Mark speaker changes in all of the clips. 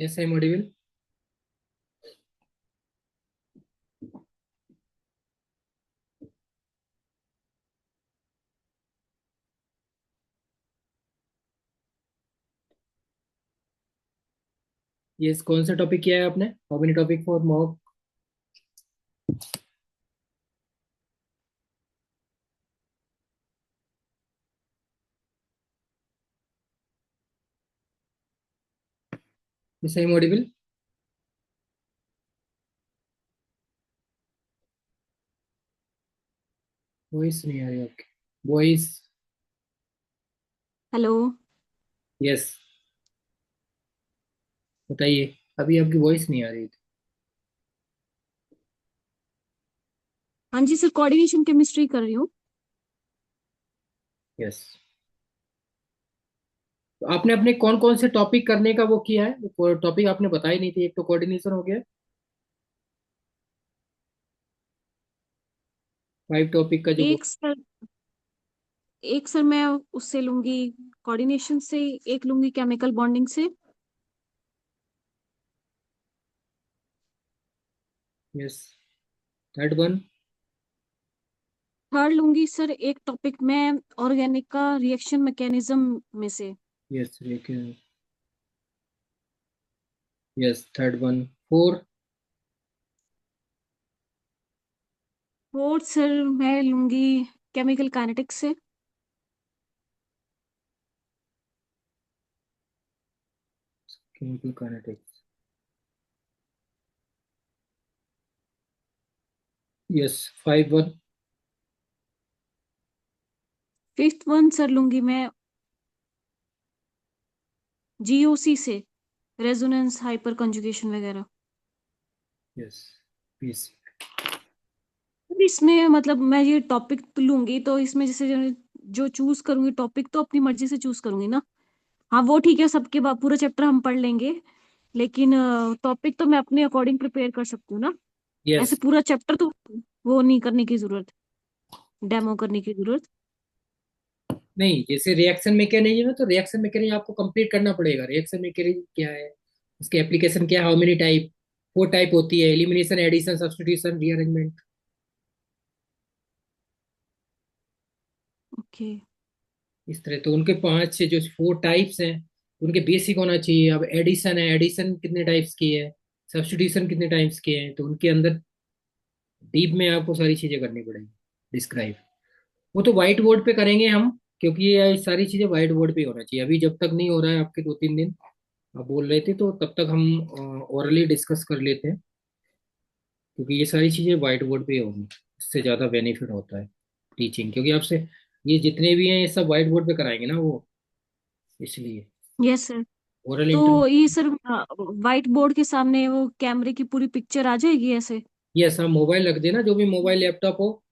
Speaker 1: Yes, I'm audible. Yes, कौन सा topic किया है आपने? How many topic for mock? Yes, I am audible. Voice नहीं आ रही आपकी। वॉइस।
Speaker 2: हेलो।
Speaker 1: यस। बताइए। अभी आपकी वॉइस नहीं आ रही थी।
Speaker 2: हाँ जी सर, कोऑर्डिनेशन केमिस्ट्री कर रही हूँ।
Speaker 1: यस। तो आपने अपने कौन कौन से टॉपिक करने का वो किया है? टॉपिक आपने बताई नहीं थी। एक तो कोऑर्डिनेशन हो गया। 5 टॉपिक का जो
Speaker 2: एक सर एक सर मैं उससे लूंगी, कोऑर्डिनेशन से। एक लूंगी केमिकल बॉन्डिंग से।
Speaker 1: यस। Third one.
Speaker 2: थर्ड लूंगी सर एक टॉपिक में ऑर्गेनिक का रिएक्शन मैकेनिज्म में से।
Speaker 1: Yes. Yes, third one. Four.
Speaker 2: Fourth sir मैं लूंगी केमिकल काइनेटिक्स से।
Speaker 1: Chemical kinetics. Yes. Five one.
Speaker 2: Fifth one sir लूंगी मैं जीओसी से, रेजोनेंस हाइपर कंजुगेशन वगैरह।
Speaker 1: यस। पीस।
Speaker 2: अब इसमें मतलब मैं ये टॉपिक लूंगी तो इसमें जैसे जो चूज करूंगी टॉपिक तो अपनी मर्जी से चूज करूंगी ना। हाँ वो ठीक है, सबके बाद पूरा चैप्टर हम पढ़ लेंगे, लेकिन टॉपिक तो मैं अपने अकॉर्डिंग प्रिपेयर कर सकती हूँ ना। ऐसे
Speaker 1: यस।
Speaker 2: पूरा चैप्टर तो वो नहीं करने की जरूरत, डेमो करने की जरूरत।
Speaker 1: नहीं, जैसे रिएक्शन मैकेनिज्म है तो रिएक्शन मैकेनिज्म आपको कंप्लीट करना पड़ेगा। रिएक्शन मैकेनिज्म क्या है, उसके एप्लीकेशन क्या है, हाउ मेनी टाइप। 4 टाइप होती है: elimination, addition, substitution, rearrangement.
Speaker 2: Okay.
Speaker 1: इस तरह तो उनके 5 से जो 4 टाइप्स हैं उनके बेसिक होना चाहिए। अब एडिशन है, एडिशन कितने टाइप्स की है, सब्स्टिट्यूशन कितने टाइप्स के हैं, तो उनके अंदर डीप में आपको सारी चीजें करनी पड़ेगी डिस्क्राइब। वो तो व्हाइट बोर्ड पे करेंगे हम, क्योंकि ये सारी चीजें व्हाइट बोर्ड पे होना चाहिए। अभी जब तक नहीं हो रहा है आपके 2-3 दिन आप बोल रहे थे, तो तब तक हम ओरली डिस्कस कर लेते हैं, क्योंकि ये सारी चीजें व्हाइट बोर्ड पे ही होंगी। इससे ज्यादा बेनिफिट होता है टीचिंग, क्योंकि आपसे ये जितने भी हैं ये सब व्हाइट बोर्ड पे कराएंगे ना वो, इसलिए
Speaker 2: यस सर।
Speaker 1: ओरल
Speaker 2: तो
Speaker 1: इंटर।
Speaker 2: ये सर व्हाइट बोर्ड के सामने वो कैमरे की पूरी पिक्चर आ जाएगी ऐसे?
Speaker 1: यस, हाँ, मोबाइल रख देना, जो भी मोबाइल लैपटॉप हो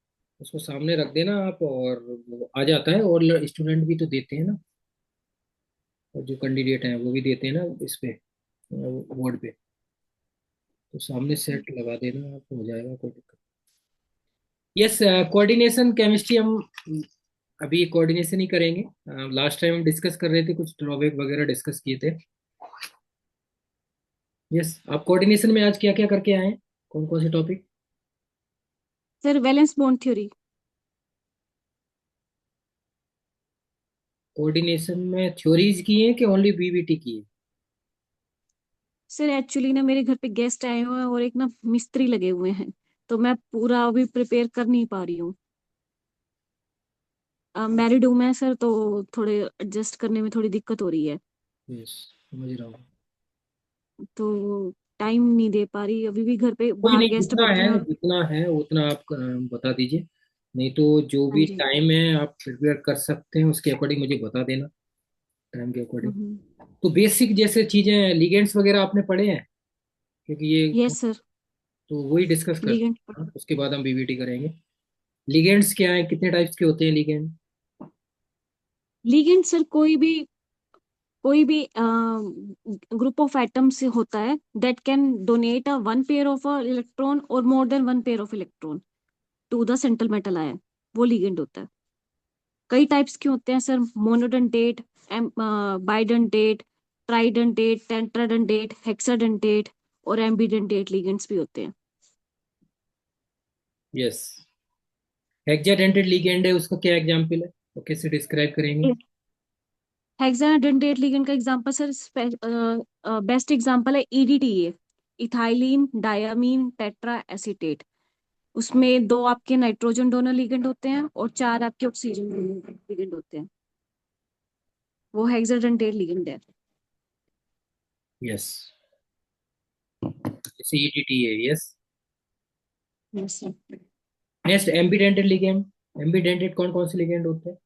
Speaker 1: उसको सामने रख देना आप, और वो आ जाता है। और स्टूडेंट भी तो देते हैं ना, और जो कैंडिडेट हैं वो भी देते हैं ना इस पे, बोर्ड पे। तो सामने सेट लगा देना आप, हो जाएगा, कोई दिक्कत। यस। कोऑर्डिनेशन केमिस्ट्री हम अभी कोऑर्डिनेशन ही करेंगे। लास्ट टाइम हम डिस्कस कर रहे थे, कुछ ड्रॉबैक वगैरह डिस्कस किए थे। यस। आप कोऑर्डिनेशन में आज क्या क्या करके आए हैं? कौन कौन से topic?
Speaker 2: Sir valence bond theory.
Speaker 1: Coordination में थ्योरीज की है कि ओनली बीबीटी की है?
Speaker 2: सर एक्चुअली ना मेरे घर पे गेस्ट आए हुए हैं और एक ना मिस्त्री लगे हुए हैं, तो मैं पूरा अभी प्रिपेयर कर नहीं पा रही हूँ। मैरिड हूँ मैं सर, तो थोड़े एडजस्ट करने में थोड़ी दिक्कत हो रही है।
Speaker 1: यस, समझ रहा हूँ।
Speaker 2: तो टाइम नहीं दे पा रही, अभी भी घर पे
Speaker 1: कोई
Speaker 2: बाहर
Speaker 1: नहीं,
Speaker 2: गेस्ट
Speaker 1: जितना
Speaker 2: बैठे
Speaker 1: है
Speaker 2: हैं और।
Speaker 1: जितना है उतना आप बता दीजिए। नहीं तो जो
Speaker 2: हाँ
Speaker 1: भी
Speaker 2: जी।
Speaker 1: टाइम है आप प्रिपेयर कर सकते हैं, उसके अकॉर्डिंग मुझे बता देना, टाइम के अकॉर्डिंग।
Speaker 2: हम्म।
Speaker 1: तो बेसिक जैसे चीजें, लिगेंड्स वगैरह आपने पढ़े हैं? क्योंकि ये
Speaker 2: यस सर।
Speaker 1: तो वही डिस्कस
Speaker 2: लिगेंड।
Speaker 1: करते हैं, उसके बाद हम बीबीटी करेंगे। लिगेंड्स क्या है, कितने टाइप्स के होते हैं लिगेंड?
Speaker 2: लिगेंड सर कोई भी ग्रुप ऑफ एटम से होता है that can donate a one pair of a electron और more than one pair of electron to the central metal ion. वो लिगेंड होता है। कई टाइप्स के होते हैं sir, monodentate, bidentate, tridentate, tetradentate, hexadentate और एम्बीडेंटेट लिगेंड्स भी होते हैं।
Speaker 1: यस। हेक्साडेंटेड लिगेंड है, उसका क्या एग्जांपल है, वो कैसे डिस्क्राइब करेंगे?
Speaker 2: हेक्साडेंटेट लिगेंड का एग्जांपल सर, बेस्ट एग्जांपल है EDTA, ethylene diamine tetra acetate. उसमें दो आपके नाइट्रोजन डोनर लिगेंड होते हैं और चार आपके ऑक्सीजन डोनर लिगेंड होते हैं। वो हेक्साडेंटेट लिगेंड है।
Speaker 1: यस। जैसे ईडीटी है, yes.
Speaker 2: Yes, sir.
Speaker 1: Next एम्बीडेंटेड ligand. एम्बीडेंटेड कौन कौन से लिगेंड होते हैं?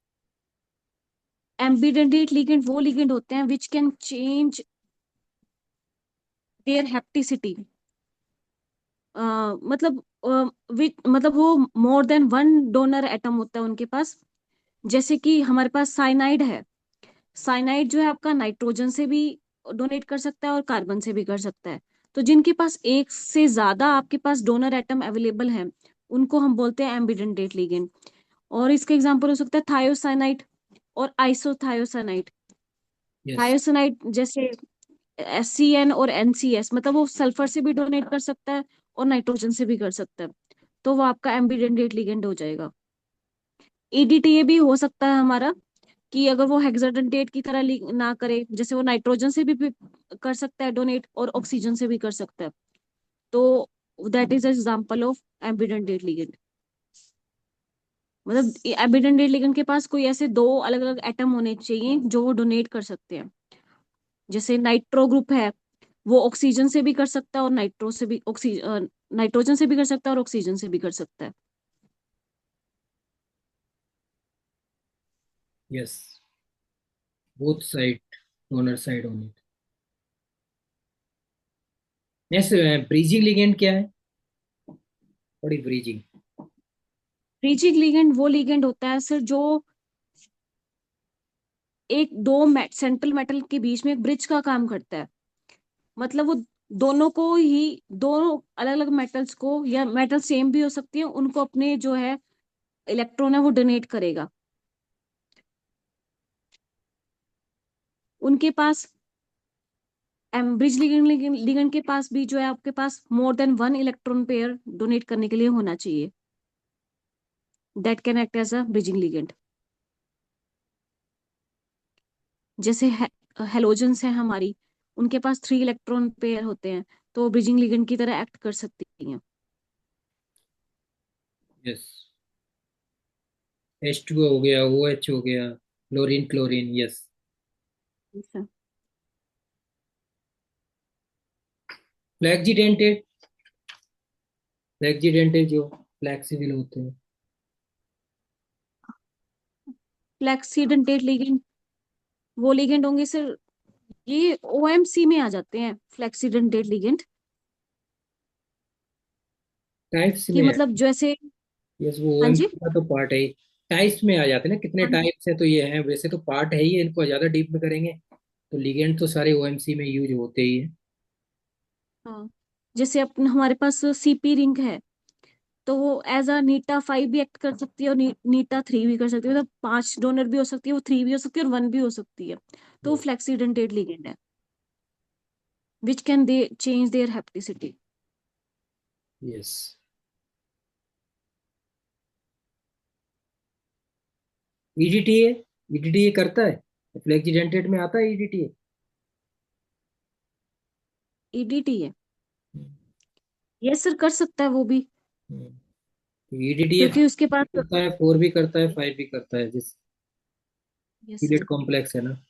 Speaker 2: एम्बीडेंटेट लिगेंड वो लिगेंड होते हैं विच कैन चेंज देयर हेप्टिसिटी। मतलब मतलब वो मोर देन वन डोनर एटम होता है उनके पास। जैसे कि हमारे पास साइनाइड है। साइनाइड जो है आपका नाइट्रोजन से भी डोनेट कर सकता है और कार्बन से भी कर सकता है। तो जिनके पास एक से ज्यादा आपके पास डोनर एटम अवेलेबल है उनको हम बोलते हैं एम्बिडेंटेट लिगेंड। और इसका एग्जांपल हो सकता है थायोसाइनाइड और आइसोथायोसाइनाइड।
Speaker 1: यस।
Speaker 2: थायोसाइनाइड जैसे SCN और NCS, मतलब वो सल्फर से भी डोनेट कर सकता है और नाइट्रोजन से भी कर सकता है। तो वो आपका एम्बिडेंटेट लिगेंड हो जाएगा। EDTA भी हो सकता है हमारा, कि अगर वो हेक्साडेंटेट की तरह ना करे, जैसे वो नाइट्रोजन से भी कर सकता है डोनेट और ऑक्सीजन से भी कर सकता है। तो that is example of ambidentate ligand. मतलब एम्बिडेंटेट लिगेंड के पास कोई ऐसे दो अलग अलग एटम होने चाहिए जो वो डोनेट कर सकते हैं। जैसे नाइट्रो ग्रुप है, वो ऑक्सीजन से भी कर सकता है और नाइट्रोजन से भी कर सकता है और ऑक्सीजन से भी कर सकता है।
Speaker 1: Yes. Both side, donor side होने। नेक्स्ट ब्रीजिंग लिगेंड क्या है? बड़ी ब्रीजिंग।
Speaker 2: ब्रीचिंग लिगेंड वो लिगेंड होता है सर जो एक दो सेंट्रल मेटल के बीच में एक ब्रिज का काम करता है। मतलब वो दोनों को ही, दोनों अलग अलग मेटल्स को, या मेटल सेम भी हो सकती है, उनको अपने जो है इलेक्ट्रॉन है वो डोनेट करेगा। उनके पास ब्रिज लिगेंड के पास भी जो है आपके पास more than one electron pair donate करने के लिए होना चाहिए। That can act as a bridging ligand. जैसे हेलोजेंस है हमारी, उनके पास 3 इलेक्ट्रॉन पेयर होते हैं, तो ब्रिजिंग लिगेंड की तरह एक्ट कर सकती हैं।
Speaker 1: यस। H2O हो गया, OH हो गया, क्लोरीन क्लोरीन, यस।
Speaker 2: ऐसा।
Speaker 1: फ्लैक्सीडेंटेड। फ्लैक्सीडेंटेड जो फ्लैक्सिबल होते हैं।
Speaker 2: फ्लेक्सीडेंटेट लिगेंड वो लिगेंड होंगे सर, ये OMC में आ जाते हैं फ्लेक्सीडेंटेट लिगेंड।
Speaker 1: टाइप्स
Speaker 2: कि
Speaker 1: में है।
Speaker 2: मतलब जैसे,
Speaker 1: यस, वो
Speaker 2: हाँ जी,
Speaker 1: OMC का तो पार्ट है ही। टाइप्स में आ जाते हैं ना, कितने
Speaker 2: हाँ जी,
Speaker 1: टाइप्स है, तो ये है, वैसे तो पार्ट है ही है, इनको ज्यादा डीप में करेंगे तो लिगेंड तो सारे OMC में यूज होते ही है।
Speaker 2: हाँ। जैसे अपन हमारे पास CP रिंग है, तो वो एज अ नीटा 5 भी एक्ट कर सकती है और नीटा 3 भी कर सकती है। मतलब 5 डोनर भी हो सकती है, वो 3 भी हो सकती है और 1 भी हो सकती है। तो वो फ्लेक्सीडेंटेट लिगेंड है which can they change their hapticity.
Speaker 1: Yes. EDTA। EDTA करता है, फ्लैक्सीडेंटेड में आता है EDTA।
Speaker 2: EDT है, यस सर, कर सकता है वो भी।
Speaker 1: EDTA
Speaker 2: क्योंकि उसके पास,
Speaker 1: करता है, 4 भी करता है, 5 भी करता है, जिस
Speaker 2: यस
Speaker 1: पीरियड
Speaker 2: सर।
Speaker 1: कॉम्प्लेक्स है ना।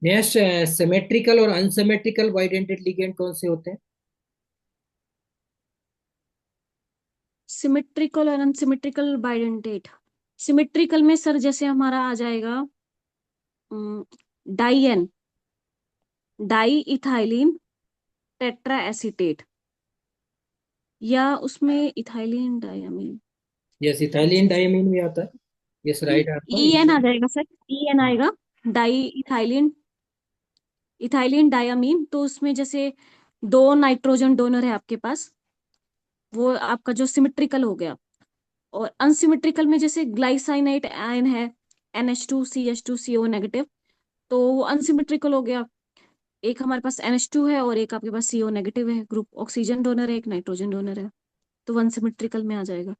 Speaker 1: नेक्स्ट, सिमेट्रिकल और अनसिमेट्रिकल बाइडेंटेड लिगेंड कौन से होते हैं?
Speaker 2: सिमेट्रिकल और अनसिमेट्रिकल बाइडेंटेट। सिमेट्रिकल में सर जैसे हमारा आ जाएगा di di ethylene tetra acetate, या उसमें ethylene diamine.
Speaker 1: Yes, ethylene diamine भी आता है। Yes, right answer.
Speaker 2: EN आ जाएगा सर, EN आएगा। Di ethylene, ethylene diamine. तो उसमें जैसे दो नाइट्रोजन डोनर है आपके पास, वो आपका जो सिमेट्रिकल हो गया। और अनसिमेट्रिकल में जैसे ग्लाइसाइनाइड आयन है, NH2CH2CO नेगेटिव, तो वो अनसिमेट्रिकल हो गया। एक हमारे पास NH2 है और एक आपके पास CO नेगेटिव है, ग्रुप ऑक्सीजन डोनर है, एक नाइट्रोजन डोनर है, तो अनसिमेट्रिकल में आ जाएगा।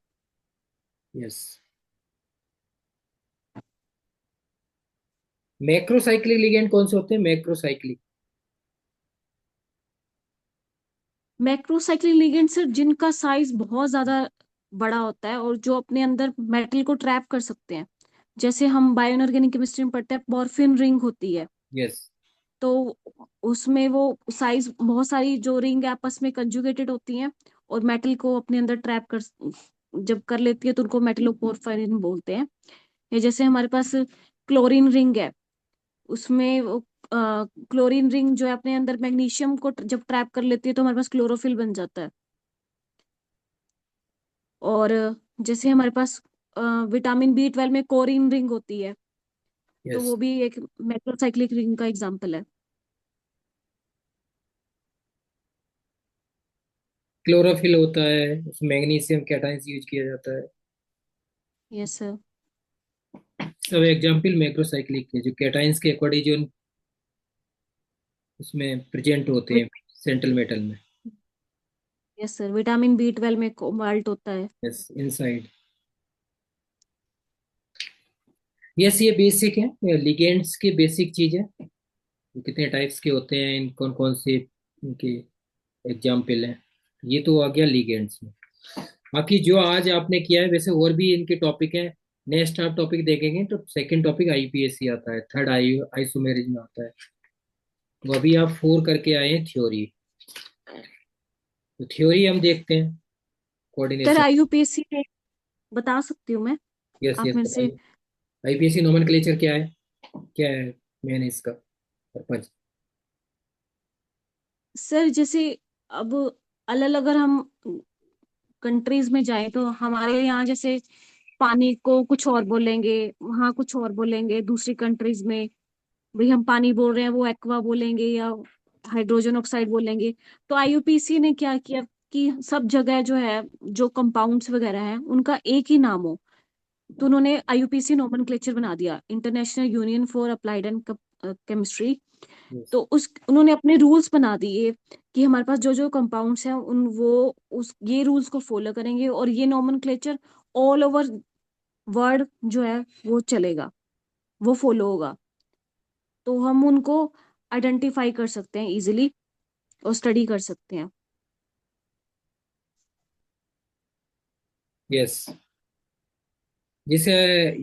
Speaker 1: यस। मैक्रोसाइक्लिक लिगेंड कौन से होते हैं? मैक्रोसाइक्लिक।
Speaker 2: मैक्रोसाइक्लिक लिगेंड सर जिनका साइज बहुत ज्यादा बड़ा होता है और जो अपने अंदर मेटल को ट्रैप कर सकते हैं। जैसे हम बायो इनऑर्गेनिक केमिस्ट्री में पढ़ते हैं, पॉरफिन रिंग होती है,
Speaker 1: यस।
Speaker 2: तो उसमें वो साइज बहुत सारी जो रिंग आपस में कंजुगेटेड होती हैं और मेटल को अपने अंदर ट्रैप कर जब कर लेती है तो उनको मेटलोपोरफायरिन बोलते हैं। या जैसे हमारे पास क्लोरीन रिंग है, उसमें वो क्लोरीन रिंग जो है अपने अंदर मैग्नीशियम को जब ट्रैप कर लेती है तो हमारे पास क्लोरोफिल बन जाता है। और जैसे हमारे पास विटामिन B12 में कोरिन रिंग होती है, तो
Speaker 1: यस।
Speaker 2: वो भी एक मैक्रोसाइक्लिक रिंग का एग्जांपल है।
Speaker 1: क्लोरोफिल होता है, उसमें मैग्नीशियम कैटायंस यूज किया जाता है।
Speaker 2: Yes sir.
Speaker 1: सब एग्जाम्पल मैक्रोसाइक्लिक के जो कैटायंस के अकॉर्डिंग जो उसमें प्रेजेंट होते हैं सेंट्रल मेटल में।
Speaker 2: यस सर, विटामिन B12 में कोबाल्ट होता है।
Speaker 1: Yes, inside. यस, ये बेसिक है, लिगेंड्स की बेसिक चीज है। ये कितने टाइप्स के होते हैं, इन कौन कौन से इनके एग्जाम्पल हैं, ये तो आ गया लिगेंड्स में। बाकी जो आज आपने किया है, वैसे और भी इनके टॉपिक हैं। नेक्स्ट आप टॉपिक देखेंगे तो सेकंड टॉपिक आईपीएससी आता है, थर्ड आइसोमेरिज में आता है। तो अभी आप 4 करके आए हैं थ्योरी। तो थ्योरी हम देखते हैं,
Speaker 2: सर
Speaker 1: कोऑर्डिनेशन।
Speaker 2: IUPAC में बता सकती हूँ मैं,
Speaker 1: यस
Speaker 2: आप
Speaker 1: यस,
Speaker 2: मेरे से।
Speaker 1: बताइए। आईपीएससी नोमेनक्लेचर क्या है, क्या है मैंने इसका पर्पज?
Speaker 2: सर जैसे अब अलग अलग अगर हम कंट्रीज में जाएं तो हमारे यहाँ जैसे पानी को कुछ और बोलेंगे, वहाँ कुछ और बोलेंगे, दूसरी कंट्रीज में भाई हम पानी बोल रहे हैं वो एक्वा बोलेंगे या हाइड्रोजन ऑक्साइड बोलेंगे। तो IUPAC ने क्या किया कि सब जगह जो है, जो कंपाउंड्स वगैरह हैं उनका एक ही नाम हो, तो उन्होंने IUPAC नोमेनक्लेचर बना दिया, international union for applied and chemistry.
Speaker 1: Yes.
Speaker 2: तो उस उन्होंने अपने रूल्स बना दिए कि हमारे पास जो जो कंपाउंड्स हैं उन वो उस ये रूल्स को फॉलो करेंगे और ये नोमेनक्लेचर ऑल ओवर वर्ल्ड जो है वो चलेगा, वो फॉलो होगा। तो हम उनको आइडेंटिफाई कर सकते हैं इजीली और स्टडी कर सकते हैं।
Speaker 1: यस, जैसे,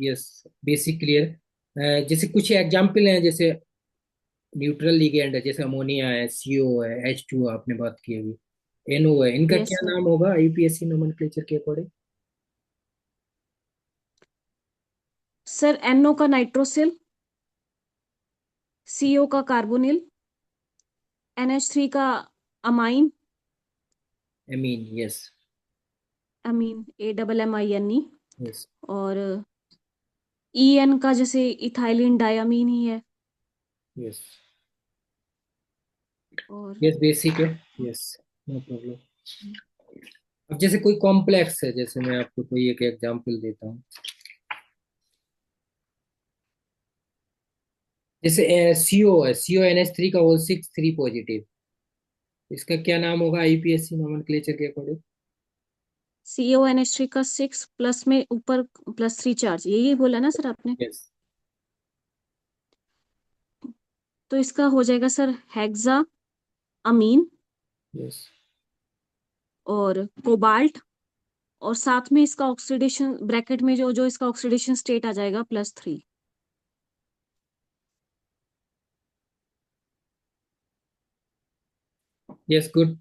Speaker 1: यस, बेसिक क्लियर। जैसे कुछ एग्जाम्पल हैं, जैसे न्यूट्रल लिगेंड है, जैसे अमोनिया है, सीओ है, H2 आपने बात की अभी, NO है, इनका
Speaker 2: यस
Speaker 1: क्या
Speaker 2: सर।
Speaker 1: नाम होगा आईपीएससी नोमेनक्लेचर के अकॉर्डिंग?
Speaker 2: सर NO का नाइट्रोसिल, CO का कार्बोनिल, NH3 का अमाइन,
Speaker 1: एमीन। यस।
Speaker 2: अमीन AMMINE,
Speaker 1: यस।
Speaker 2: और EN का जैसे इथाइलिन डायमीन ही है।
Speaker 1: यस।
Speaker 2: और
Speaker 1: यस, बेसिक है। Yes, no problem. अब जैसे कोई कॉम्प्लेक्स है, जैसे मैं आपको कोई एक एग्जांपल देता हूँ। जैसे CO है, CONH3 का O6 3 पॉजिटिव, इसका क्या नाम होगा आईपीएससी नोमेनक्लेचर के अकॉर्डिंग?
Speaker 2: CONH3 का 6 प्लस में ऊपर +3 चार्ज, यही बोला ना सर आपने?
Speaker 1: यस।
Speaker 2: तो इसका हो जाएगा सर हेक्सा अमीन
Speaker 1: यस।
Speaker 2: और कोबाल्ट, और साथ में इसका ऑक्सीडेशन ब्रैकेट में जो जो इसका ऑक्सीडेशन स्टेट आ जाएगा +3।
Speaker 1: Yes, good.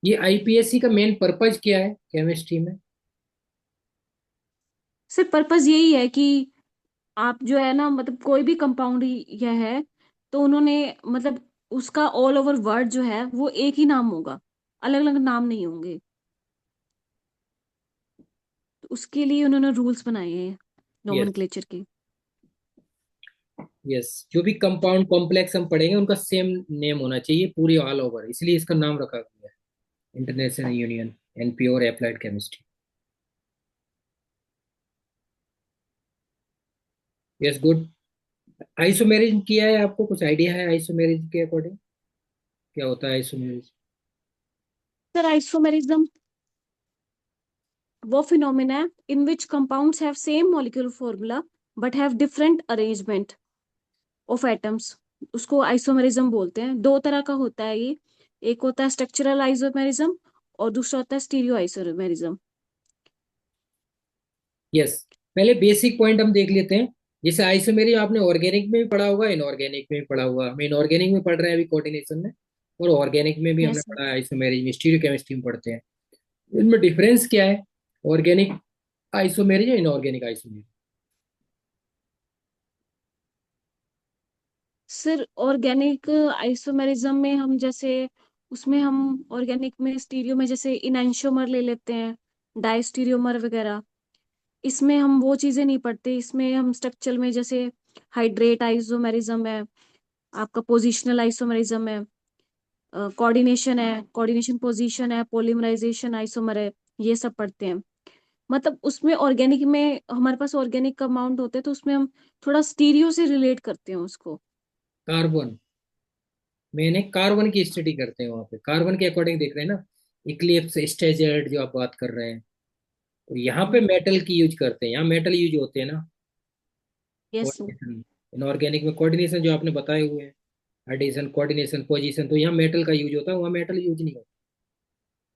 Speaker 1: ये आईपीएससी का मेन पर्पज क्या है केमिस्ट्री में?
Speaker 2: सर पर्पस यही है कि आप जो है ना, मतलब कोई भी कंपाउंड यह है तो उन्होंने मतलब उसका ऑल ओवर वर्ड जो है वो एक ही नाम होगा, अलग अलग नाम नहीं होंगे। तो उसके लिए उन्होंने रूल्स बनाए हैं
Speaker 1: यस।
Speaker 2: नोमेनक्लेचर के।
Speaker 1: यस, जो भी कंपाउंड कॉम्प्लेक्स हम पढ़ेंगे उनका सेम नेम होना चाहिए पूरी ऑल ओवर, इसलिए इसका नाम रखा गया है international union an pure applied chemistry. Yes, good. Isomerism किया है, आपको कुछ आइडिया है आइसोमेरिज्म के अकॉर्डिंग क्या होता है आइसोमेरिज्म?
Speaker 2: सर आइसोमेरिज्म वो फिनोमिना है in which compounds have same molecular formula but have different arrangement of atoms. उसको आइसोमेरिज्म बोलते हैं। दो तरह का होता है ये, एक होता है स्ट्रक्चरल आइसोमेरिज्म और दूसरा होता है स्टीरियो आइसोमेरिज्म।
Speaker 1: यस, पहले बेसिक पॉइंट हम देख लेते हैं। जैसे आइसोमेरिज्म आपने ऑर्गेनिक में भी पढ़ा होगा, इनऑर्गेनिक में भी पढ़ा होगा। हम इनऑर्गेनिक में पढ़ रहे हैं अभी कोऑर्डिनेशन में, और ऑर्गेनिक में भी हमने
Speaker 2: यस।
Speaker 1: पढ़ा है आइसोमेरिज्म, स्टीरियोकेमिस्ट्री में पढ़ते हैं। इनमें डिफरेंस क्या है? Organic isomerism, inorganic isomerism.
Speaker 2: Sir organic isomerism में हम जैसे उसमें हम ऑर्गेनिक में स्टीरियो में जैसे इनैंशियोमर ले लेते हैं, डायस्टीरियोमर वगैरह। इसमें हम वो चीजें नहीं पढ़ते। इसमें हम स्ट्रक्चर में जैसे हाइड्रेट आइसोमेरिज्म है, आपका पोजिशनल आइसोमेरिज्म है, कोऑर्डिनेशन है, कोऑर्डिनेशन पोजीशन है, पॉलीमराइजेशन आइसोमर है, ये सब पढ़ते हैं। मतलब उसमें ऑर्गेनिक में हमारे पास ऑर्गेनिक कंपाउंड होते हैं तो उसमें हम थोड़ा स्टीरियो से रिलेट करते हैं उसको।
Speaker 1: कार्बन, मैंने कार्बन की स्टडी करते हैं वहां पे, कार्बन के अकॉर्डिंग देख रहे हैं ना। इक्लिप्स, स्टेजर्ड जो आप बात कर रहे हैं, तो यहाँ पे मेटल की यूज करते हैं, यहाँ मेटल यूज होते हैं ना।
Speaker 2: यस।
Speaker 1: कोऑर्डिनेशन, इनऑर्गेनिक में कोऑर्डिनेशन जो आपने बताए हुए हैं, एडिशन, कोऑर्डिनेशन, पोजीशन, तो यहाँ मेटल का यूज होता है, वहाँ मेटल यूज नहीं होता।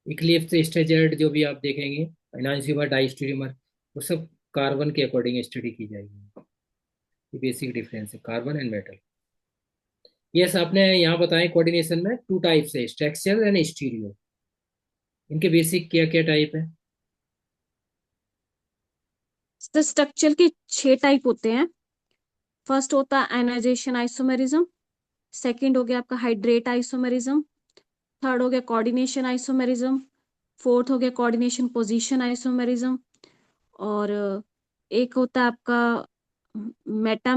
Speaker 1: इक्लिप्स, स्टेजर्ड जो भी आप देखेंगे, एनान्सियोमर, डाइस्टीरियोमर, वो सब कार्बन के अकॉर्डिंग स्टडी की जाएगी। ये बेसिक डिफरेंस है कार्बन एंड मेटल। यस, आपने यहाँ बताया कोऑर्डिनेशन में टू टाइप्स है, स्ट्रक्चरल एंड स्टीरियो। इनके बेसिक क्या क्या टाइप है?
Speaker 2: स्ट्रक्चर के 6 टाइप होते हैं। फर्स्ट होता है आयनाइजेशन आइसोमेरिज्म, सेकंड हो गया आपका हाइड्रेट आइसोमेरिज्म, थर्ड हो गया कोऑर्डिनेशन आइसोमेरिज्म, फोर्थ हो गया कोऑर्डिनेशन पोजीशन आइसोमेरिज्म, और एक होता है आपका मेटा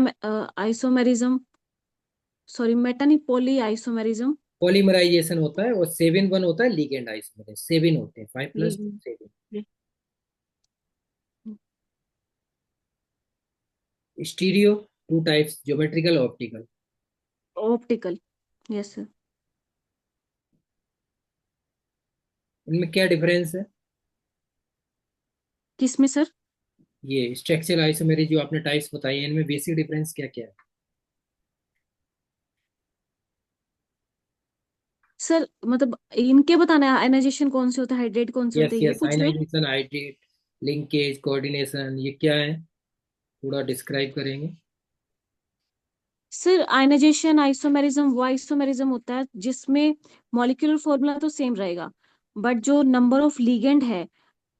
Speaker 2: आइसोमेरिज्म, सॉरी मेटा नहीं, पॉली आइसोमेरिज्म।
Speaker 1: पॉलीमराइजेशन होता है, और 7 1 होता है लिगेंड आइसोमरेज, 7 होते हैं, 5 + 2 7। Stereo, two types, geometrical, optical.
Speaker 2: Optical. Yes sir.
Speaker 1: इनमें क्या डिफरेंस है?
Speaker 2: किसमें सर?
Speaker 1: ये स्ट्रक्चरल आइसोमेरेज जो आपने टाइप्स बताई है, इनमें बेसिक डिफरेंस क्या क्या है?
Speaker 2: सर मतलब इनके बताना है आयनाइजेशन कौन से होता है, हाइड्रेट कौन से
Speaker 1: यस
Speaker 2: होते हैं, ये
Speaker 1: यस,
Speaker 2: पूछ रहे हैं?
Speaker 1: आयनाइजेशन, हाइड्रेट, लिंकेज, कोऑर्डिनेशन, ये क्या है, थोड़ा डिस्क्राइब करेंगे?
Speaker 2: सर आयनाइजेशन आइसोमेरिज्म वो आइसोमेरिज्म होता है जिसमें मॉलिक्यूलर फॉर्मूला तो सेम रहेगा, बट जो नंबर ऑफ लिगेंड है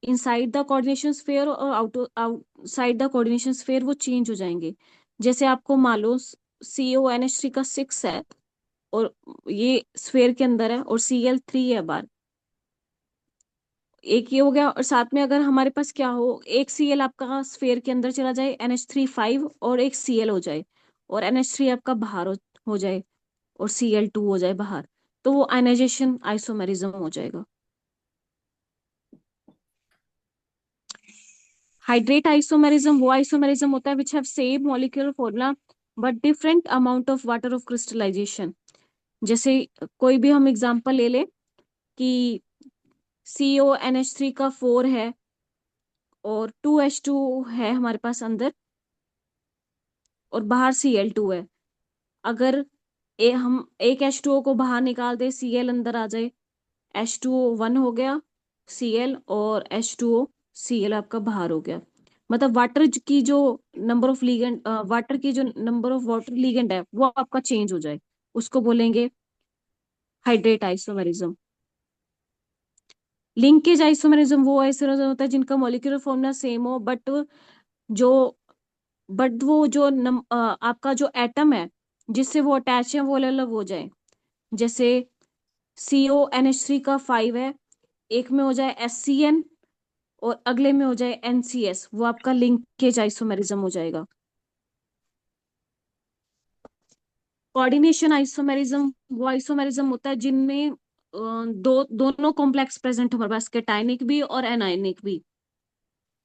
Speaker 2: इनसाइड द कोऑर्डिनेशन स्फीयर और आउटसाइड द कोऑर्डिनेशन स्फीयर वो चेंज हो जाएंगे। जैसे आपको मान लो CONH3 का 6 है और ये स्फीयर के अंदर है, और Cl3 है बाहर। एक ये हो गया, और साथ में अगर हमारे पास क्या हो, एक Cl आपका स्फीयर के अंदर चला जाए, NH3 5, और एक Cl हो जाए, और NH3 आपका बाहर हो जाए, और Cl2 हो जाए बाहर, तो वो आयनाइजेशन आइसोमेरिज्म हो जाएगा। हाइड्रेट आइसोमेरिज्म वो आइसोमेरिज्म होता है which have same molecular formula but different amount of water of crystallization. जैसे कोई भी हम एग्जांपल ले ले कि CONH3 का 4 है और 2H2 है हमारे पास अंदर, और बाहर Cl2 है। अगर हम एक H2O को बाहर निकाल दे, Cl अंदर आ जाए, H2O 1 हो गया Cl, और H2O Cl आपका बाहर हो गया। मतलब वाटर की जो नंबर ऑफ वाटर लीगेंड है वो आपका चेंज हो जाए, उसको बोलेंगे हाइड्रेट आइसोमेरिज्म। लिंकेज आइसोमेरिज्म वो आइसोमेरिज्म होता है जिनका मॉलिक्यूलर फॉर्मूला सेम हो, जो आपका जो एटम है जिससे वो अटैच है वो अलग अलग हो जाए। जैसे CONH3 का 5 है, एक में हो जाए SCN और अगले में हो जाए NCS, वो आपका लिंकेज आइसोमेरिज्म हो जाएगा। कोऑर्डिनेशन आइसोमेरिज्म वो आइसोमेरिज्म होता है जिनमें दोनों कॉम्प्लेक्स प्रेजेंट हो हमारे पास, कैटायनिक भी और एनायनिक भी।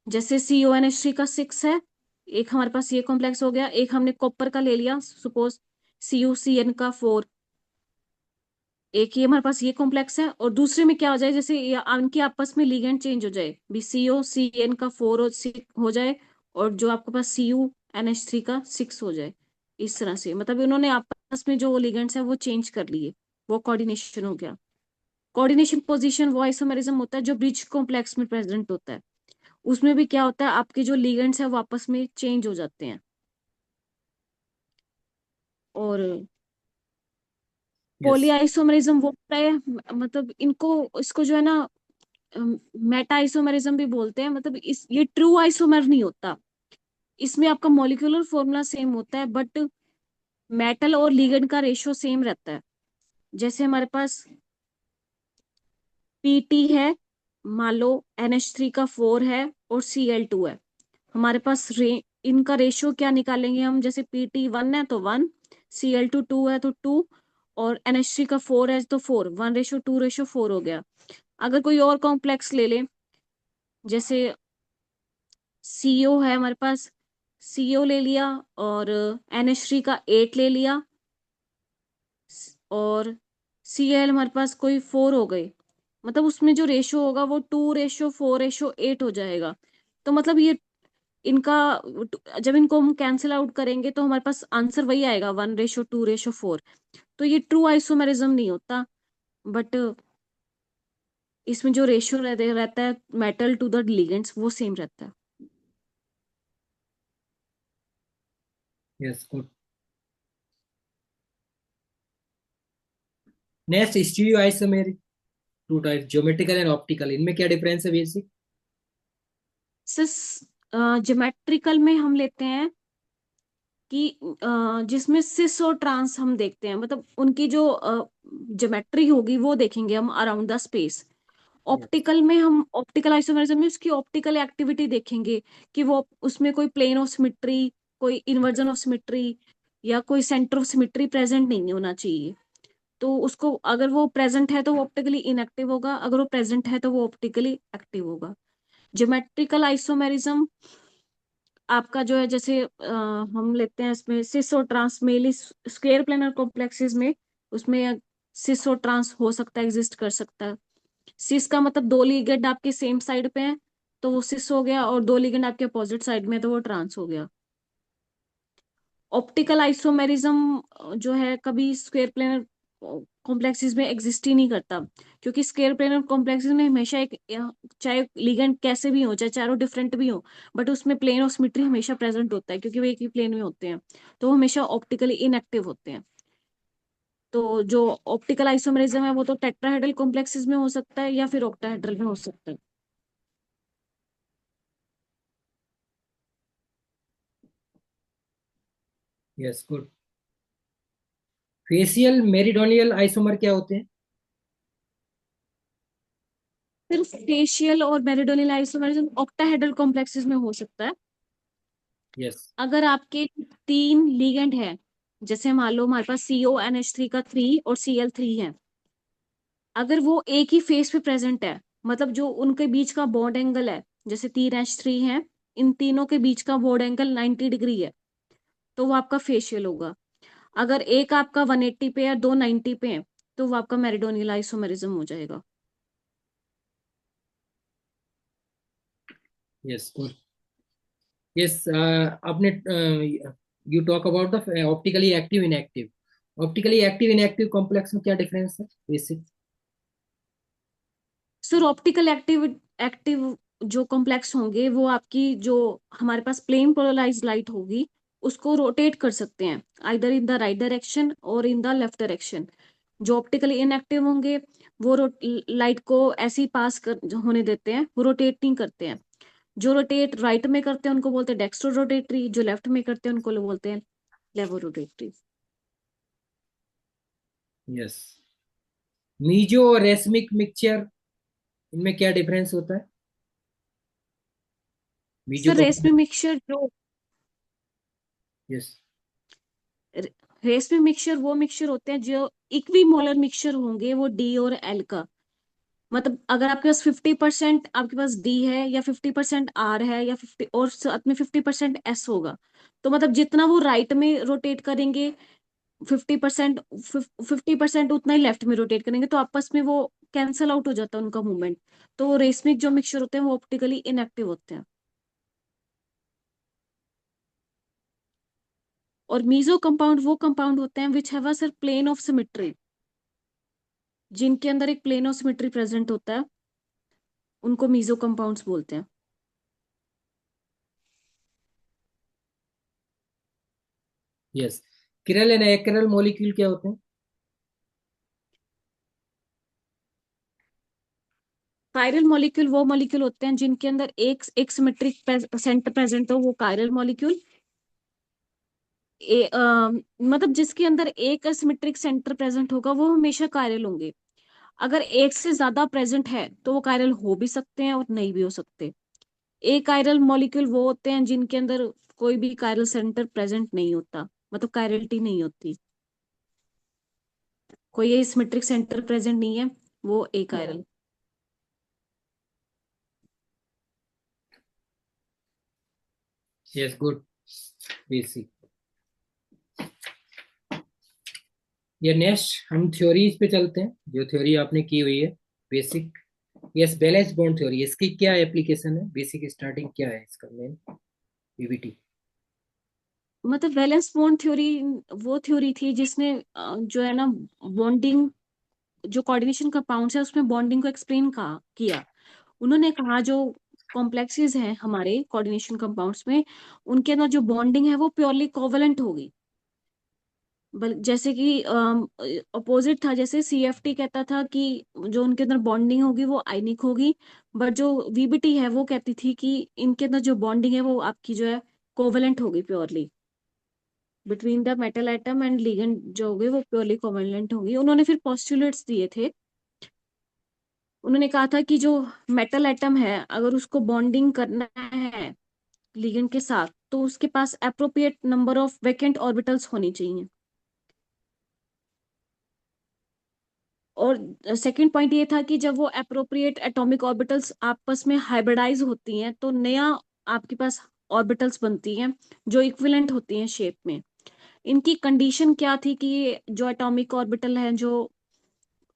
Speaker 2: जैसे CONH3 का 6 है एक हमारे पास ये कॉम्प्लेक्स हो गया, एक हमने कॉपर का ले लिया सपोज CuCN का 4, एक ये हमारे पास ये कॉम्प्लेक्स है। और दूसरे में क्या हो जाए, जैसे इनके आपस में लिगेंड चेंज हो जाए, भी CuCN का 4 हो जाए, और जो आपके पास CuNH3 का 6 हो जाए। इस तरह से मतलब इन्होंने आपस में जो लिगेंड्स है वो चेंज कर लिए, वो कोऑर्डिनेशन हो गया। कोऑर्डिनेशन पोजीशन वो आइसोमेरिज्म होता है जो ब्रिज कॉम्प्लेक्स में प्रेजेंट होता है। उसमें भी क्या होता है, आपके जो लिगेंड्स है वो आपस में चेंज हो जाते हैं। और
Speaker 1: यस।
Speaker 2: पॉलीआइसोमेरिज्म वो होता है, मतलब इनको, इसको जो है ना मेटा आइसोमेरिज्म भी बोलते हैं। मतलब इस ये ट्रू आइसोमर नहीं होता, इसमें आपका मॉलिक्यूलर फॉर्मूला सेम होता है बट मेटल और लिगेंड का रेशियो सेम रहता है। जैसे हमारे पास Pt है, मान लो NH3 का 4 है और Cl2 है, हमारे पास इनका रेशियो क्या निकालेंगे हम, जैसे Pt 1 है तो 1, Cl2 2 है तो 2, और NH3 का 4 है तो 4, 1:2:4 हो गया। अगर कोई और कॉम्प्लेक्स ले ले, जैसे CO है हमारे पास, CO ले लिया और NH3 का 8 ले लिया, और Cl हमारे पास कोई 4 हो गई, मतलब उसमें जो रेशियो होगा वो 2:4:8 हो जाएगा। तो मतलब ये इनका, जब इनको हम कैंसिल आउट करेंगे तो हमारे पास आंसर वही आएगा, 1:2:4। तो ये ट्रू आइसोमेरिज्म नहीं होता, बट इसमें जो रेशियो रहता है मेटल टू द लिगेंड्स वो सेम रहता है।
Speaker 1: Yes, good. Next, stereo आइसोमेर, to type, geometrical and optical, इनमें क्या डिफरेंस है बेसिक?
Speaker 2: सिस ज्योमेट्रिकल में हम लेते हैं कि जिसमें सिस और ट्रांस हम देखते हैं, मतलब उनकी जो ज्योमेट्री होगी वो देखेंगे हम around the space.
Speaker 1: Yes.
Speaker 2: Optical में हम ऑप्टिकल आइसोमेरिज्म में उसकी ऑप्टिकल एक्टिविटी देखेंगे, कि वो उसमें कोई प्लेन ऑफ सिमेट्री, कोई इन्वर्जन ऑफ सिमेट्री, या कोई सेंटर ऑफ सिमेट्री प्रेजेंट नहीं होना चाहिए। तो उसको, अगर वो प्रेजेंट है तो वो ऑप्टिकली इनएक्टिव होगा, अगर वो प्रेजेंट है तो वो ऑप्टिकली एक्टिव होगा। ज्योमेट्रिकल आइसोमेरिज्म आपका जो है, जैसे हम लेते हैं इसमें सिस और trans, mainly square planar complexes में, उसमें सिस और ट्रांस हो सकता है, एग्जिस्ट कर सकता है। सिस का मतलब दो लिगेंड आपके सेम साइड पे हैं तो वो सिस हो गया, और दो लिगेंड आपके अपोजिट साइड में है तो वो ट्रांस हो गया। ऑप्टिकल आइसोमेरिज्म जो है कभी स्क्वायर प्लेनर कॉम्प्लेक्सेस में एग्जिस्ट ही नहीं करता, क्योंकि स्क्वायर प्लेनर कॉम्प्लेक्सेस में हमेशा एक, चाहे लिगेंड कैसे भी हो, चाहे चारों डिफरेंट भी हो, बट उसमें प्लेन ऑफ सिमेट्री हमेशा प्रेजेंट होता है, क्योंकि वो एक ही प्लेन में होते हैं, तो वो हमेशा ऑप्टिकली इनएक्टिव होते हैं। तो जो ऑप्टिकल आइसोमेरिज्म है वो तो टेट्राहेड्रल कॉम्प्लेक्सेस में हो सकता है या फिर ऑक्टाहेड्रल में हो सकता है।
Speaker 1: Yes, good. Facial meridional isomer क्या होते हैं?
Speaker 2: सिर्फ फेशियल और मेरिडोनियल आइसोमेरिज्म ऑक्टाहेड्रल कॉम्प्लेक्सेस में हो सकता है।
Speaker 1: यस।
Speaker 2: अगर आपके तीन लिगेंड है, जैसे मान लो हमारे पास CONH3 का 3 और Cl3 है, अगर वो एक ही फेस पे प्रेजेंट है, मतलब जो उनके बीच का बॉन्ड एंगल है, जैसे 3H3 है, इन तीनों के बीच का बॉन्ड एंगल 90 डिग्री है, तो वो आपका फेशियल होगा। अगर एक आपका 180 पे है, दो 90 पे है, तो वो आपका मेरिडोनियल आइसोमेरिज्म हो जाएगा।
Speaker 1: Yes, good. यस, आपने, you talk about the optically active inactive, optically active inactive complex में क्या डिफरेंस है basic?
Speaker 2: Sir optical active active जो कॉम्प्लेक्स होंगे वो आपकी, जो हमारे पास प्लेन पोलराइज लाइट होगी उसको रोटेट कर सकते हैं, either in the right direction और इन द लेफ्ट डायरेक्शन। जो ऑप्टिकली इनएक्टिव होंगे वो लाइट को ऐसे ही पास कर होने देते हैं, वो रोटेट नहीं करते हैं। जो रोटेट राइट में करते हैं उनको बोलते हैं डेक्स्ट्रो रोटेटरी, जो लेफ्ट में करते हैं उनको लोग बोलते हैं लेवो रोटेटरी।
Speaker 1: यस। मीजो और रेसमिक मिक्सचर, इनमें क्या डिफरेंस होता है? मीजो
Speaker 2: सर
Speaker 1: का।
Speaker 2: रेस में मिक्सचर जो,
Speaker 1: यस।
Speaker 2: रेस में मिक्सचर वो मिक्सचर होते हैं जो इक्विमोलर मिक्सचर होंगे, वो D और L का, मतलब अगर आपके पास 50% आपके पास डी है, या 50% आर है, या 50 और साथ में 50% एस होगा, तो मतलब जितना वो राइट में रोटेट करेंगे 50%, 50% उतना ही लेफ्ट में रोटेट करेंगे, तो आपस में वो कैंसल आउट हो जाता है उनका मूवमेंट। तो वो रेसमिक जो मिक्सचर होते हैं वो ऑप्टिकली इनएक्टिव होते हैं। और मीजो कंपाउंड वो कंपाउंड होते हैं which have a sir plane of symmetry, जिनके अंदर एक प्लेन ऑफ सिमेट्री प्रेजेंट होता है, उनको मीजो कंपाउंड्स बोलते हैं।
Speaker 1: यस। किरल एंड एक्रेल मॉलिक्यूल क्या होते हैं?
Speaker 2: कायरल मॉलिक्यूल वो मॉलिक्यूल होते हैं जिनके अंदर एक सिमेट्रिक सेंटर प्रेजेंट हो, वो कायरल मॉलिक्यूल। मतलब जिसके अंदर एक सिमेट्रिक सेंटर प्रेजेंट होगा वो हमेशा कायरल होंगे। अगर एक से ज्यादा प्रेजेंट है तो वो कायरल हो भी सकते हैं और नहीं भी हो सकते। एक कायरल मॉलिक्यूल वो होते हैं जिनके अंदर कोई भी कायरल सेंटर प्रेजेंट नहीं होता, मतलब कायरलिटी नहीं होती, कोई ये सिमेट्रिक सेंटर प्रेजेंट नहीं है, वो एक कायरल।
Speaker 1: Yes, good. बेसिक। ये नेक्स्ट हम थ्योरीज पे चलते हैं, जो थ्योरी आपने की हुई है, basic. Yes, valence bond theory, इसकी क्या एप्लीकेशन है? बेसिक स्टार्टिंग क्या है इसका मेन? बीबीटी।
Speaker 2: मतलब वैलेंस बॉन्ड थ्योरी वो थ्योरी थी जिसने जो है ना बॉन्डिंग, जो कोऑर्डिनेशन कंपाउंड्स है उसमें बॉन्डिंग को एक्सप्लेन कहा किया। उन्होंने कहा जो कॉम्प्लेक्सेस हैं हमारे कोऑर्डिनेशन कंपाउंड्स में, उनके अंदर जो बॉन्डिंग है वो प्योरली कोवलेंट होगी। जैसे कि अपोजिट था, जैसे सीएफटी कहता था कि जो उनके अंदर बॉन्डिंग होगी वो आयनिक होगी, बट जो वीबीटी है वो कहती थी कि इनके अंदर जो बॉन्डिंग है वो आपकी जो है कोवलेंट होगी purely, between the metal atom and ligand जो होगी वो प्योरली कोवलेंट होगी। उन्होंने फिर पोस्टुलेट्स दिए थे। उन्होंने कहा था कि जो मेटल एटम है अगर उसको बॉन्डिंग करना है लिगेंड के साथ तो उसके पास appropriate number of vacant orbitals होनी चाहिए। और सेकंड पॉइंट ये था कि जब वो अप्रोप्रिएट एटॉमिक ऑर्बिटल्स आपस में हाइब्रिडाइज होती हैं तो नया आपके पास ऑर्बिटल्स बनती हैं जो इक्विवेलेंट होती हैं शेप में। इनकी कंडीशन क्या थी कि ये जो एटॉमिक ऑर्बिटल है जो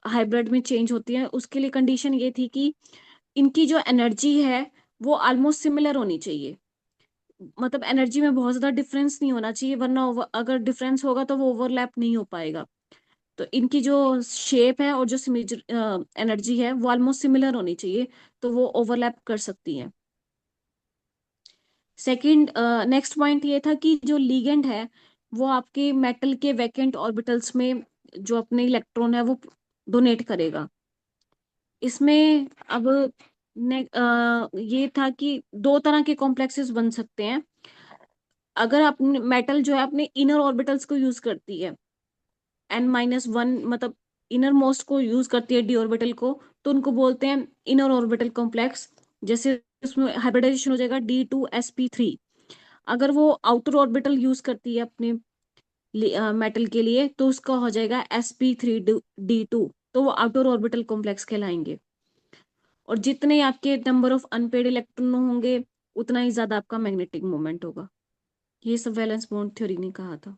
Speaker 2: हाइब्रिड में चेंज होती है उसके लिए कंडीशन ये थी कि इनकी जो एनर्जी है वो ऑलमोस्ट सिमिलर होनी चाहिए। मतलब एनर्जी में बहुत ज्यादा डिफरेंस नहीं होना चाहिए, वरना अगर डिफरेंस होगा तो वो ओवरलैप नहीं हो पाएगा। तो इनकी जो शेप है और जो एनर्जी है वो ऑलमोस्ट सिमिलर होनी चाहिए, तो वो ओवरलैप कर सकती है। सेकंड नेक्स्ट पॉइंट ये था कि जो लीगेंड है वो आपके मेटल के वैकेंट ऑर्बिटल्स में जो अपने इलेक्ट्रॉन है वो डोनेट करेगा। इसमें अब ये था कि दो तरह के कॉम्प्लेक्सेस बन सकते हैं। अगर अपने मेटल जो है अपने इनर ऑर्बिटल्स को यूज करती है, N-1 मतलब इनर मोस्ट को यूज करती है डी ऑर्बिटल को, तो उनको बोलते हैं इनर ऑर्बिटल कॉम्प्लेक्स। जैसे उसमें हाइब्रिडाइजेशन हो जाएगा D2sp3। अगर वो आउटर ऑर्बिटल यूज करती है अपने मेटल के लिए तो उसका हो जाएगा sp3d2, तो वो आउटर ऑर्बिटल कॉम्प्लेक्स कहलाएंगे। और जितने आपके नंबर ऑफ अनपेड इलेक्ट्रॉन होंगे उतना ही ज्यादा आपका मैग्नेटिक मोमेंट होगा। ये सब वैलेंस बॉन्ड थ्योरी ने कहा था।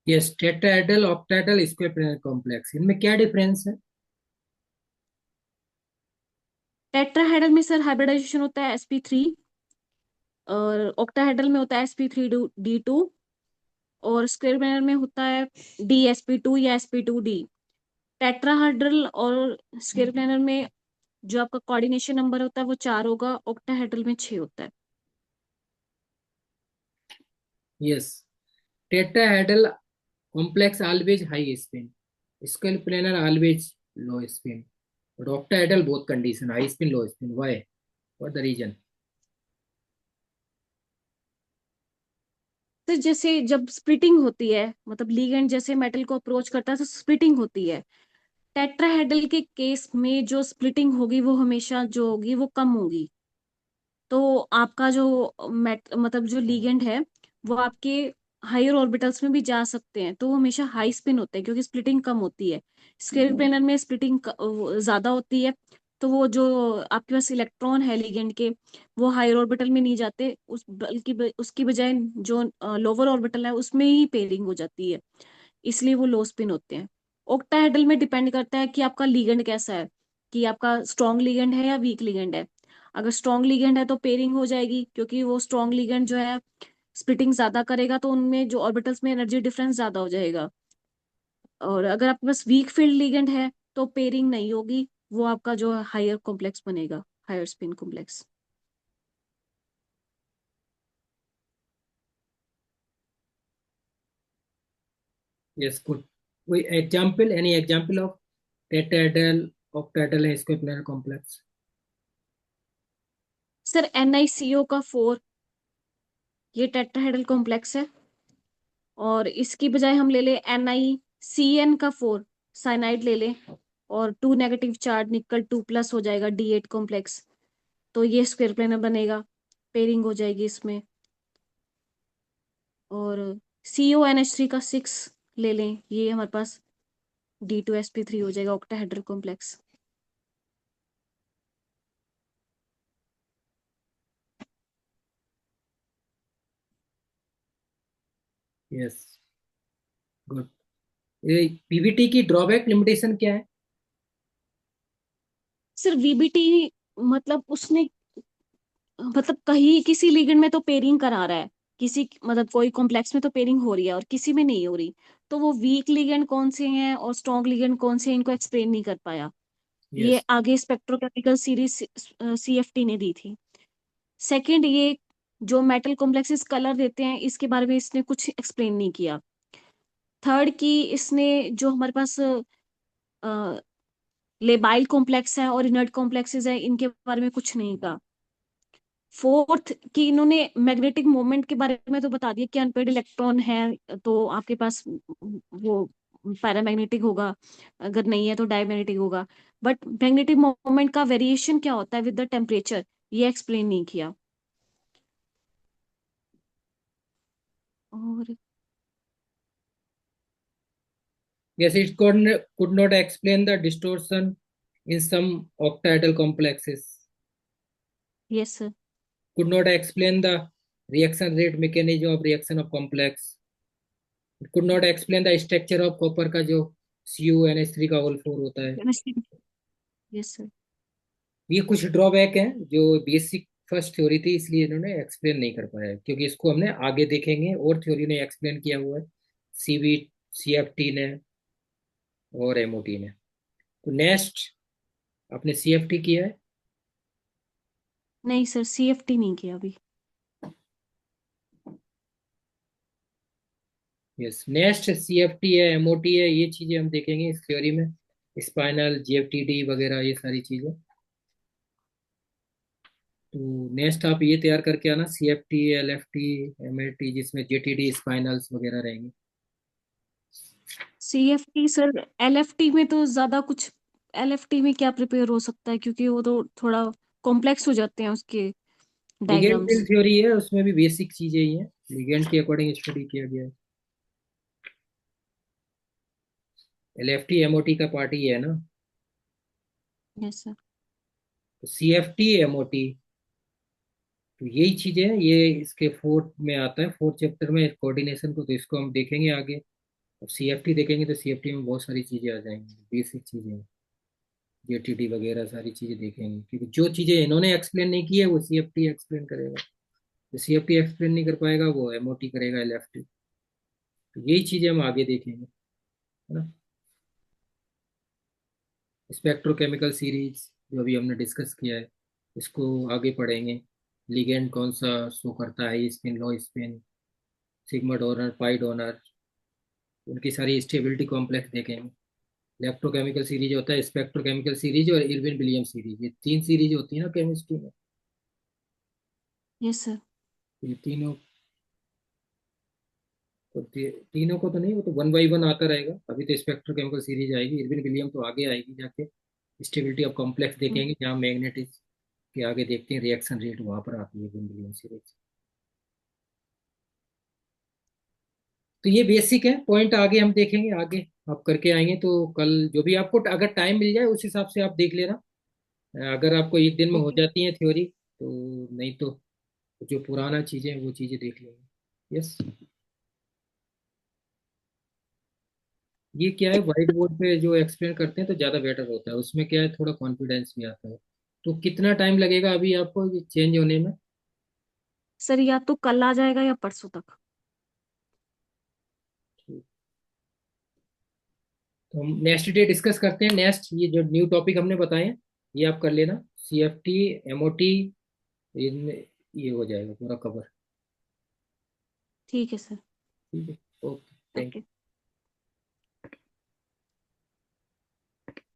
Speaker 1: Yes, tetrahedral, octahedral, square complex, इनमें क्या डिफरेंस है?
Speaker 2: टेट्राहेड्रल में सर हाइब्रिडाइजेशन होता है sp3, और ऑक्टाहेड्रल में होता है sp3d2, और स्क्वायर प्लेनर में होता है dsp2 या sp2d। टेट्राहेड्रल और स्क्वायर प्लेनर में जो आपका कोऑर्डिनेशन नंबर होता है वो 4 होगा, ऑक्टाहेड्रल में 6 होता है।
Speaker 1: Yes, tetrahedral complex always high spin, square planar always low spin, but octahedral both condition, high spin, low spin. Why? What the reason?
Speaker 2: तो जैसे जब स्प्लिटिंग होती है, मतलब लीगेंड जैसे मेटल को अप्रोच करता है तो स्प्लिटिंग होती है। टेट्राहेड्रल के केस में जो स्प्लिटिंग होगी वो हमेशा जो होगी वो कम होगी। तो आपका जो मेट मतलब जो लीगेंड है वो आपके हायर ऑर्बिटल्स में भी जा सकते हैं, तो वो हमेशा हाई स्पिन होते हैं क्योंकि स्प्लिटिंग कम होती है। स्क्वेयर प्लेनर में स्प्लिटिंग ज्यादा होती है, तो वो जो आपके पास इलेक्ट्रॉन है लिगेंड के, वो हायर ऑर्बिटल में नहीं जाते, उस बल्कि उसकी बजाय जो लोअर ऑर्बिटल है उसमें ही पेयरिंग हो जाती है, इसलिए वो लो स्पिन होते हैं। ऑक्टाहेड्रल में डिपेंड करता है कि आपका लिगेंड कैसा है, कि आपका स्ट्रॉन्ग लिगेंड है या वीक लिगेंड है। अगर स्ट्रॉन्ग लिगेंड है तो पेयरिंग हो जाएगी, क्योंकि वो स्ट्रॉन्ग लिगेंड जो है स्प्लिटिंग ज्यादा करेगा, तो उनमें जो ऑर्बिटल्स में एनर्जी डिफरेंस ज्यादा हो जाएगा। और अगर आपके पास वीक फील्ड लिगेंड है तो पेयरिंग नहीं होगी, वो आपका जो हायर कॉम्प्लेक्स बनेगा, higher spin complex.
Speaker 1: Yes, good. कोई example, any example of tetrahedral, octahedral है इसको प्लेनर कॉम्प्लेक्स?
Speaker 2: सर NiCO4, ये टेट्राहेड्रल कॉम्प्लेक्स है। और इसकी बजाय हम ले ले NiCN4, साइनाइड ले ले, और 2 नेगेटिव चार्ज निकल 2+ हो जाएगा D8 कॉम्प्लेक्स, तो ये स्क्वायर प्लेनर बनेगा, पेयरिंग हो जाएगी इसमें। और CONH3 का 6 ले लें, ये हमारे पास D2sp3 हो जाएगा, ऑक्टाहेड्रल कॉम्प्लेक्स।
Speaker 1: Yes, good. ये पीवीटी की ड्रॉबैक लिमिटेशन क्या है?
Speaker 2: सर VBT मतलब उसने, मतलब कहीं किसी लिगेंड में तो पेयरिंग करा रहा है, किसी मतलब कोई कॉम्प्लेक्स में तो पेयरिंग हो रही है और किसी में नहीं हो रही, तो वो वीक लिगेंड कौन से हैं और स्ट्रॉन्ग लिगेंड कौन से हैं, इनको एक्सप्लेन नहीं कर पाया। ये
Speaker 1: यस।
Speaker 2: आगे स्पेक्ट्रोकेमिकल सीरीज CFT ने दी थी। सेकंड, ये जो मेटल कॉम्प्लेक्सेस कलर देते हैं, इसके बारे में इसने कुछ एक्सप्लेन नहीं किया। थर्ड, की इसने जो हमारे पास लेबाइल कॉम्प्लेक्स है और इनर्ट कॉम्प्लेक्सेस है, इनके बारे में कुछ नहीं कहा। फोर्थ, कि इन्होंने मैग्नेटिक मोमेंट के बारे में तो बता दिया कि अनपेड इलेक्ट्रॉन है तो आपके पास वो पैरामैग्नेटिक होगा, अगर नहीं है तो डायमैग्नेटिक होगा। बट मैग्नेटिक मोमेंट का वेरिएशन क्या होता है विद द टेम्परेचर, ये एक्सप्लेन नहीं किया। और
Speaker 1: Yes, it could not explain the distortion in some octahedral complexes.
Speaker 2: Yes sir.
Speaker 1: Could not explain the reaction rate mechanism of reaction of complex. It could not explain the structure of copper का जो CuNH3 का whole 4 होता है।
Speaker 2: Yes sir.
Speaker 1: ये कुछ drawback हैं जो basic first theory थी, इसलिए इन्होंने एक्सप्लेन नहीं कर पाया, क्योंकि इसको हमने आगे देखेंगे और थ्योरी ने एक्सप्लेन किया हुआ है, सीवी, CFT ने और MOT ने। तो नेक्स्ट, आपने CFT किया है?
Speaker 2: नहीं सर, CFT नहीं किया अभी।
Speaker 1: यस, नेक्स्ट CFT है, MOT है, ये चीजें हम देखेंगे इस थ्योरी में। स्पाइनल, GFTD वगैरह ये सारी चीजें। तो नेक्स्ट आप ये तैयार करके आना, CFT, LFT, MLT, जिसमें JTD स्पाइनल्स वगैरह रहेंगे।
Speaker 2: CFT सर, LFT में तो ज्यादा कुछ, LFT में क्या प्रिपेयर हो सकता है, क्योंकि वो तो थोड़ा कॉम्प्लेक्स हो जाते हैं उसके
Speaker 1: लिगेंड फील्ड
Speaker 2: डायग्राम्स।
Speaker 1: थ्योरी है, उसमें भी बेसिक चीजें ही हैं, लिगेंड के अकॉर्डिंग स्टडी किया गया है। LFT MOT का पार्ट ही है ना।
Speaker 2: Yes sir.
Speaker 1: तो CFT MOT, तो यही चीजें हैं, ये इसके फोर्थ में आता है, फोर्थ चैप्टर में कोऑर्डिनेशन को, तो इसको हम देखेंगे आगे। अब CFT देखेंगे तो CFT में बहुत सारी चीजें आ जाएंगी, बेसिक चीजें, JTD वगैरह सारी चीजें देखेंगे, क्योंकि जो चीजें इन्होंने एक्सप्लेन नहीं की है वो CFT एक्सप्लेन करेगा। जो CFT एक्सप्लेन नहीं कर पाएगा वो MOT करेगा, LFT। तो यही चीजें हम आगे देखेंगे, है ना। स्पेक्ट्रोकेमिकल सीरीज जो अभी हमने डिस्कस किया है, इसको आगे पढ़ेंगे। लिगेंड कौन सा शो करता है, spin, low spin, sigma donor, pi donor, उनकी सारी स्टेबिलिटी कॉम्प्लेक्स देखेंगे। इलेक्ट्रोकेमिकल सीरीज होता है, स्पेक्ट्रोकेमिकल सीरीज और इरविन विलियम सीरीज, ये तीन सीरीज होती है ना केमिस्ट्री में।
Speaker 2: Yes sir.
Speaker 1: ये तीनों को, तीनों को तो नहीं, वो तो वन बाई वन आता रहेगा। अभी तो स्पेक्ट्रोकेमिकल सीरीज आएगी, इरविन विलियम तो आगे आएगी जाके। स्टेबिलिटी ऑफ कॉम्प्लेक्स देखेंगे, जहाँ मैग्नेटिक के आगे देखते हैं रिएक्शन रेट, वहां पर आती है इरविन विलियम सीरीज। तो ये बेसिक है पॉइंट, आगे हम देखेंगे, आगे आप करके आएंगे तो कल जो भी आपको अगर टाइम मिल जाए उस हिसाब से आप देख लेना। अगर आपको एक दिन में हो
Speaker 2: ओके।
Speaker 1: जाती है थ्योरी तो, नहीं तो जो पुराना चीजें हैं वो चीजें देख लेंगे। यस। ये क्या है, व्हाइट बोर्ड पे जो एक्सप्लेन करते हैं तो ज़्यादा बेटर होता है, उसमें क्या है थोड़ा कॉन्फिडेंस भी आता है। तो कितना टाइम लगेगा अभी आपको ये चेंज होने में?
Speaker 2: सर या तो कल आ जाएगा या परसों तक।
Speaker 1: तो हम नेक्स्ट डे डिस्कस करते हैं। नेक्स्ट ये जो न्यू टॉपिक हमने बताए हैं ये आप कर लेना, CFT, MOT, इनमें ये हो जाएगा पूरा कवर।
Speaker 2: ठीक है सर।
Speaker 1: ठीक है। Okay, thank
Speaker 2: okay.
Speaker 1: यू।